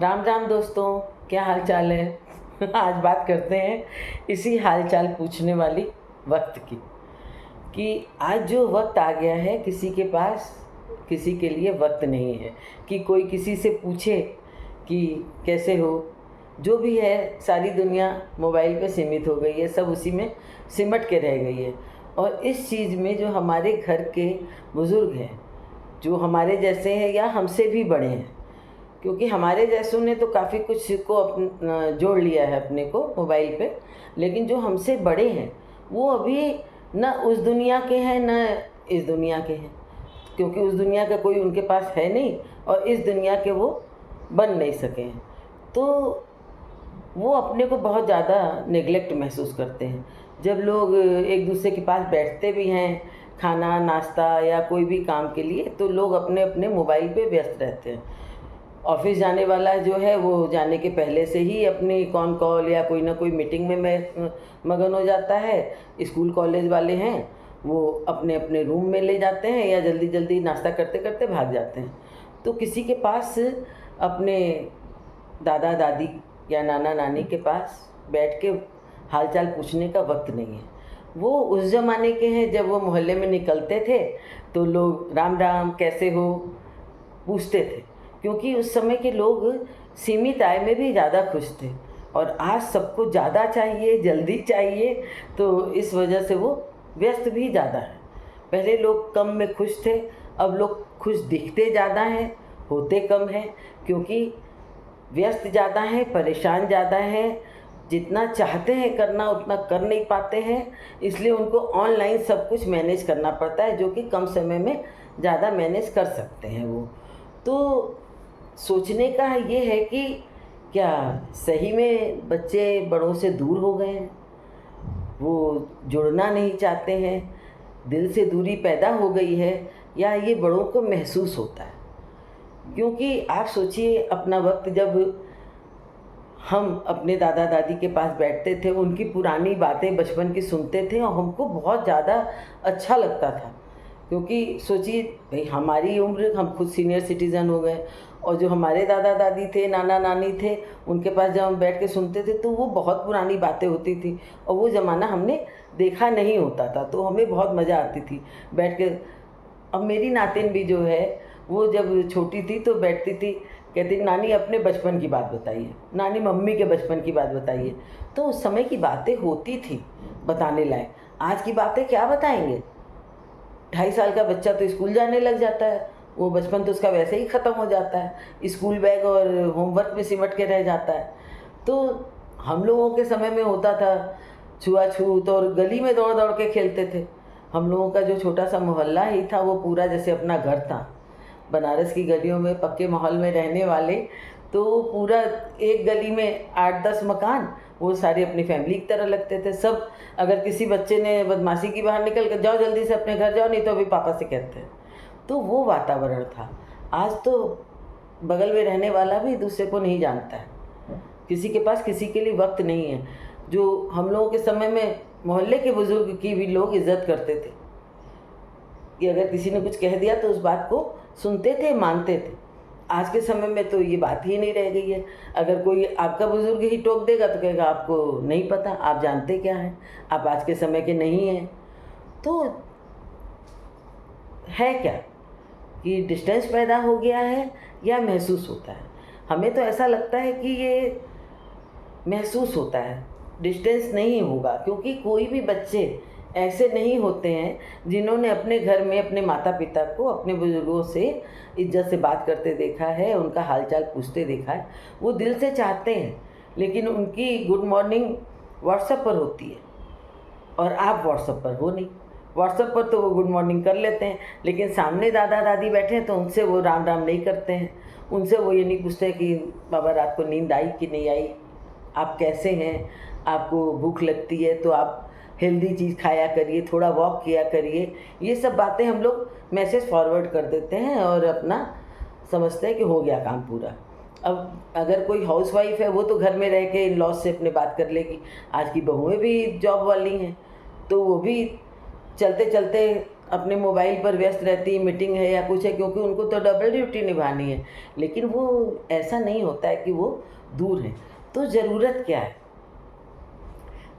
राम राम दोस्तों, क्या हाल चाल है। आज बात करते हैं इसी हाल चाल पूछने वाली वक्त की कि आज जो वक्त आ गया है किसी के पास किसी के लिए वक्त नहीं है कि कोई किसी से पूछे कि कैसे हो। जो भी है सारी दुनिया मोबाइल पे सीमित हो गई है, सब उसी में सिमट के रह गई है। और इस चीज़ में जो हमारे घर के बुज़ुर्ग हैं, जो हमारे जैसे हैं या हमसे भी बड़े हैं, क्योंकि हमारे जैसों ने तो काफ़ी कुछ को जोड़ लिया है अपने को मोबाइल पे, लेकिन जो हमसे बड़े हैं वो अभी न उस दुनिया के हैं न इस दुनिया के हैं, क्योंकि उस दुनिया का कोई उनके पास है नहीं और इस दुनिया के वो बन नहीं सके हैं। तो वो अपने को बहुत ज़्यादा नेगलेक्ट महसूस करते हैं। जब लोग एक दूसरे के पास बैठते भी हैं खाना नाश्ता या कोई भी काम के लिए, तो लोग अपने अपने मोबाइल पे व्यस्त रहते हैं। ऑफिस जाने वाला जो है वो जाने के पहले से ही अपनी कॉन कॉल या कोई ना कोई मीटिंग में मगन हो जाता है। स्कूल कॉलेज वाले हैं वो अपने अपने रूम में ले जाते हैं या जल्दी जल्दी नाश्ता करते करते भाग जाते हैं। तो किसी के पास अपने दादा दादी या नाना नानी के पास बैठ के हालचाल पूछने का वक्त नहीं है। वो उस ज़माने के हैं जब वो मोहल्ले में निकलते थे तो लोग राम राम कैसे हो पूछते थे, क्योंकि उस समय के लोग सीमित आय में भी ज़्यादा खुश थे। और आज सबको ज़्यादा चाहिए, जल्दी चाहिए, तो इस वजह से वो व्यस्त भी ज़्यादा है। पहले लोग कम में खुश थे, अब लोग खुश दिखते ज़्यादा हैं, होते कम हैं, क्योंकि व्यस्त ज़्यादा हैं, परेशान ज़्यादा हैं। जितना चाहते हैं करना उतना कर नहीं पाते हैं, इसलिए उनको ऑनलाइन सब कुछ मैनेज करना पड़ता है, जो कि कम समय में ज़्यादा मैनेज कर सकते हैं वो। तो सोचने का ये है कि क्या सही में बच्चे बड़ों से दूर हो गए हैं, वो जुड़ना नहीं चाहते हैं, दिल से दूरी पैदा हो गई है, या ये बड़ों को महसूस होता है। क्योंकि आप सोचिए अपना वक्त जब हम अपने दादा दादी के पास बैठते थे, उनकी पुरानी बातें बचपन की सुनते थे और हमको बहुत ज़्यादा अच्छा लगता था। क्योंकि सोचिए भाई हमारी उम्र, हम खुद सीनियर सिटीज़न हो गए, और जो हमारे दादा दादी थे नाना नानी थे उनके पास जब हम बैठ के सुनते थे तो वो बहुत पुरानी बातें होती थी और वो ज़माना हमने देखा नहीं होता था, तो हमें बहुत मज़ा आती थी बैठ के। अब मेरी नातिन भी जो है वो जब छोटी थी तो बैठती थी, कहती नानी अपने बचपन की बात बताइए, नानी मम्मी के बचपन की बात बताइए। तो उस समय की बातें होती थी बताने लायक। आज की बातें क्या बताएंगे। 2.5 साल का बच्चा तो स्कूल जाने लग जाता है, वो बचपन तो उसका वैसे ही ख़त्म हो जाता है, स्कूल बैग और होमवर्क में सिमट के रह जाता है। तो हम लोगों के समय में होता था छुआछूत, और गली में दौड़ दौड़ के खेलते थे। हम लोगों का जो छोटा सा मोहल्ला ही था वो पूरा जैसे अपना घर था। बनारस की गलियों में पक्के माहौल में रहने वाले, तो पूरा एक गली में 8-10 मकान, वो सारी अपनी फैमिली की तरह लगते थे सब। अगर किसी बच्चे ने बदमाशी की बाहर निकल कर जाओ जल्दी से अपने घर जाओ, नहीं तो अभी पापा से कहते हैं। तो वो वातावरण था। आज तो बगल में रहने वाला भी दूसरे को नहीं जानता है, किसी के पास किसी के लिए वक्त नहीं है। जो हम लोगों के समय में मोहल्ले के बुजुर्ग की भी लोग इज्जत करते थे कि अगर किसी ने कुछ कह दिया तो उस बात को सुनते थे, मानते थे। आज के समय में तो ये बात ही नहीं रह गई है। अगर कोई आपका बुजुर्ग ही टोक देगा तो कहेगा आपको नहीं पता, आप जानते क्या हैं, आप आज के समय के नहीं हैं। तो है क्या कि डिस्टेंस पैदा हो गया है या महसूस होता है। हमें तो ऐसा लगता है कि ये महसूस होता है, डिस्टेंस नहीं होगा, क्योंकि कोई भी बच्चे ऐसे नहीं होते हैं जिन्होंने अपने घर में अपने माता पिता को अपने बुजुर्गों से इज्जत से बात करते देखा है, उनका हालचाल पूछते देखा है। वो दिल से चाहते हैं, लेकिन उनकी गुड मॉर्निंग व्हाट्सएप पर होती है और आप व्हाट्सएप पर हो नहीं। व्हाट्सएप पर तो वो गुड मॉर्निंग कर लेते हैं, लेकिन सामने दादा दादी बैठे हैं तो उनसे वो राम राम नहीं करते हैं। उनसे वो ये नहीं पूछते कि बाबा रात को नींद आई कि नहीं आई, आप कैसे हैं, आपको भूख लगती है तो आप हेल्दी चीज़ खाया करिए, थोड़ा वॉक किया करिए। ये सब बातें हम लोग मैसेज फॉरवर्ड कर देते हैं और अपना समझते हैं कि हो गया काम पूरा। अब अगर कोई हाउसवाइफ है वो तो घर में रह के इन लॉज से अपने बात कर लेगी। आज की बहुएं भी जॉब वाली हैं, तो वो भी चलते चलते अपने मोबाइल पर व्यस्त रहती है, मीटिंग है या कुछ है, क्योंकि उनको तो डबल ड्यूटी निभानी है। लेकिन वो ऐसा नहीं होता है कि वो दूर हैं। तो ज़रूरत क्या है?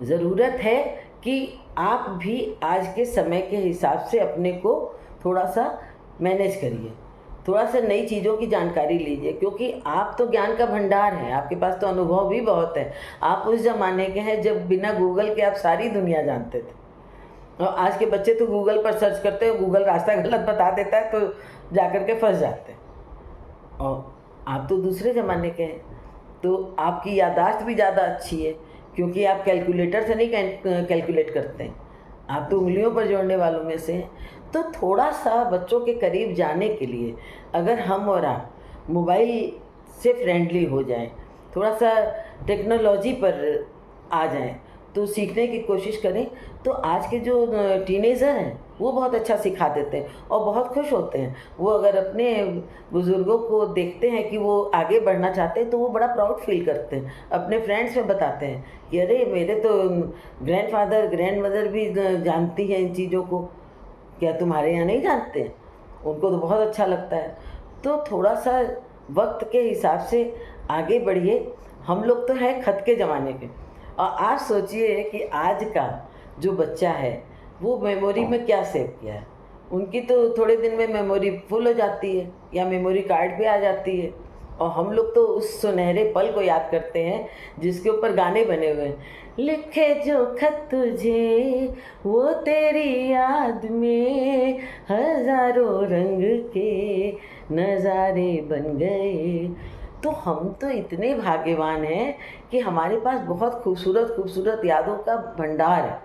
ज़रूरत है कि आप भी आज के समय के हिसाब से अपने को थोड़ा सा मैनेज करिए, थोड़ा सा नई चीज़ों की जानकारी लीजिए, क्योंकि आप तो ज्ञान का भंडार हैं, आपके पास तो अनुभव भी बहुत है। आप उस ज़माने के हैं जब बिना गूगल के आप सारी दुनिया जानते थे, और आज के बच्चे तो गूगल पर सर्च करते हैं, गूगल रास्ता गलत बता देता है तो जा कर के फंस जाते हैं। और आप तो दूसरे ज़माने के हैं, तो आपकी याददाश्त भी ज़्यादा अच्छी है, क्योंकि आप कैलकुलेटर से नहीं कैलकुलेट करते हैं, आप तो उंगलियों पर जोड़ने वालों में से हैं। तो थोड़ा सा बच्चों के करीब जाने के लिए अगर हम और आप मोबाइल से फ्रेंडली हो जाएं, थोड़ा सा टेक्नोलॉजी पर आ जाएं, तो सीखने की कोशिश करें, तो आज के जो टीनेजर हैं वो बहुत अच्छा सिखा देते हैं और बहुत खुश होते हैं। वो अगर अपने बुज़ुर्गों को देखते हैं कि वो आगे बढ़ना चाहते हैं तो वो बड़ा प्राउड फील करते हैं, अपने फ्रेंड्स में बताते हैं कि अरे मेरे तो ग्रैंडफादर ग्रैंडमदर भी जानती हैं इन चीज़ों को, क्या तुम्हारे यहाँ नहीं जानते हैं? उनको तो बहुत अच्छा लगता है। तो थोड़ा सा वक्त के हिसाब से आगे बढ़िए। हम लोग तो हैं खत के ज़माने के, और आप सोचिए कि आज का जो बच्चा है वो मेमोरी में क्या सेव किया है। उनकी तो थोड़े दिन में मेमोरी फुल हो जाती है या मेमोरी कार्ड पे आ जाती है, और हम लोग तो उस सुनहरे पल को याद करते हैं जिसके ऊपर गाने बने हुए हैं। लिखे जो खत तुझे वो तेरी याद में हजारों रंग के नज़ारे बन गए। तो हम तो इतने भाग्यवान हैं कि हमारे पास बहुत खूबसूरत खूबसूरत यादों का भंडार है,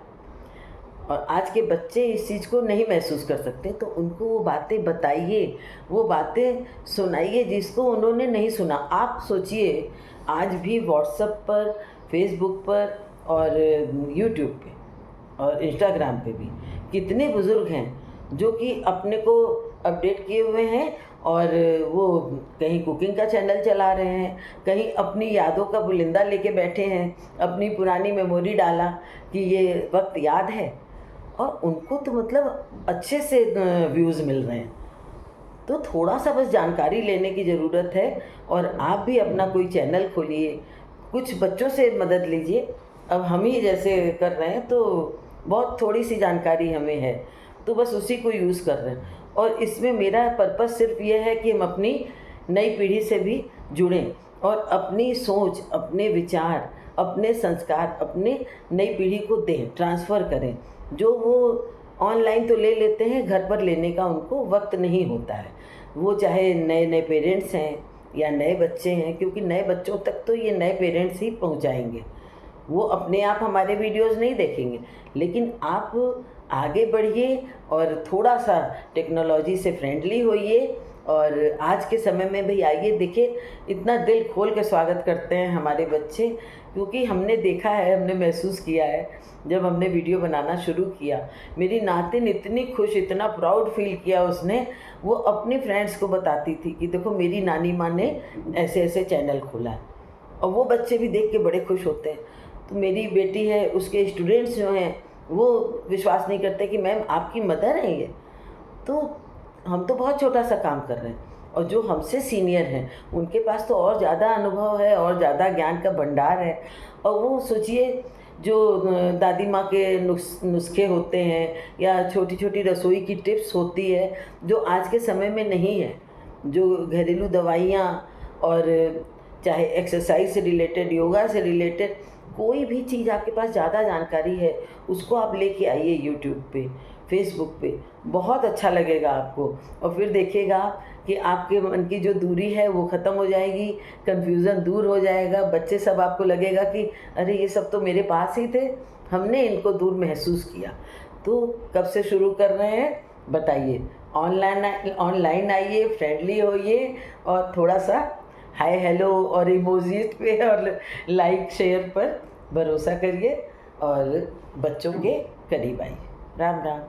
और आज के बच्चे इस चीज़ को नहीं महसूस कर सकते। तो उनको वो बातें बताइए, वो बातें सुनाइए जिसको उन्होंने नहीं सुना। आप सोचिए, आज भी व्हाट्सएप पर, फेसबुक पर और यूट्यूब पे और इंस्टाग्राम पे भी कितने बुज़ुर्ग हैं जो कि अपने को अपडेट किए हुए हैं, और वो कहीं कुकिंग का चैनल चला रहे हैं, कहीं अपनी यादों का बुलिंदा लेके बैठे हैं, अपनी पुरानी मेमोरी डाला कि ये वक्त याद है, और उनको तो मतलब अच्छे से व्यूज़ मिल रहे हैं। तो थोड़ा सा बस जानकारी लेने की ज़रूरत है, और आप भी अपना कोई चैनल खोलिए, कुछ बच्चों से मदद लीजिए। अब हम ही जैसे कर रहे हैं तो बहुत थोड़ी सी जानकारी हमें है, तो बस उसी को यूज़ कर रहे हैं। और इसमें मेरा पर्पस सिर्फ ये है कि हम अपनी नई पीढ़ी से भी जुड़ें और अपनी सोच, अपने विचार, अपने संस्कार अपने नई पीढ़ी को दें, ट्रांसफ़र करें। जो वो ऑनलाइन तो ले लेते हैं, घर पर लेने का उनको वक्त नहीं होता है। वो चाहे नए नए पेरेंट्स हैं या नए बच्चे हैं, क्योंकि नए बच्चों तक तो ये नए पेरेंट्स ही पहुंचाएंगे। वो अपने आप हमारे वीडियोस नहीं देखेंगे, लेकिन आप आगे बढ़िए और थोड़ा सा टेक्नोलॉजी से फ्रेंडली होइए। और आज के समय में भी आइए, देखिए इतना दिल खोल के स्वागत करते हैं हमारे बच्चे, क्योंकि हमने देखा है, हमने महसूस किया है। जब हमने वीडियो बनाना शुरू किया, मेरी नातिन इतनी खुश, इतना प्राउड फील किया उसने। वो अपनी फ्रेंड्स को बताती थी कि देखो मेरी नानी माँ ने ऐसे ऐसे चैनल खोला है, और वो बच्चे भी देख के बड़े खुश होते हैं। तो मेरी बेटी है, उसके स्टूडेंट्स जो हैं वो विश्वास नहीं करते कि मैम आपकी मदर हैं ये। तो हम तो बहुत छोटा सा काम कर रहे हैं, और जो हमसे सीनियर हैं उनके पास तो और ज़्यादा अनुभव है और ज़्यादा ज्ञान का भंडार है। और वो सोचिए, जो दादी माँ के नुस्खे होते हैं या छोटी छोटी रसोई की टिप्स होती है जो आज के समय में नहीं है, जो घरेलू दवाइयाँ और चाहे एक्सरसाइज से रिलेटेड, योगा से रिलेटेड कोई भी चीज़ आपके पास ज़्यादा जानकारी है, उसको आप लेके आइए यूट्यूब पे, फेसबुक पे। बहुत अच्छा लगेगा आपको, और फिर देखिएगा कि आपके मन की जो दूरी है वो ख़त्म हो जाएगी, कन्फ्यूज़न दूर हो जाएगा। बच्चे सब आपको लगेगा कि अरे ये सब तो मेरे पास ही थे, हमने इनको दूर महसूस किया। तो कब से शुरू कर रहे हैं बताइए? ऑनलाइन आइए, फ्रेंडली होइए, और थोड़ा सा हाय हेलो और इमोजीज पे और लाइक शेयर पर भरोसा करिए, और बच्चों के करीब आइए। राम राम।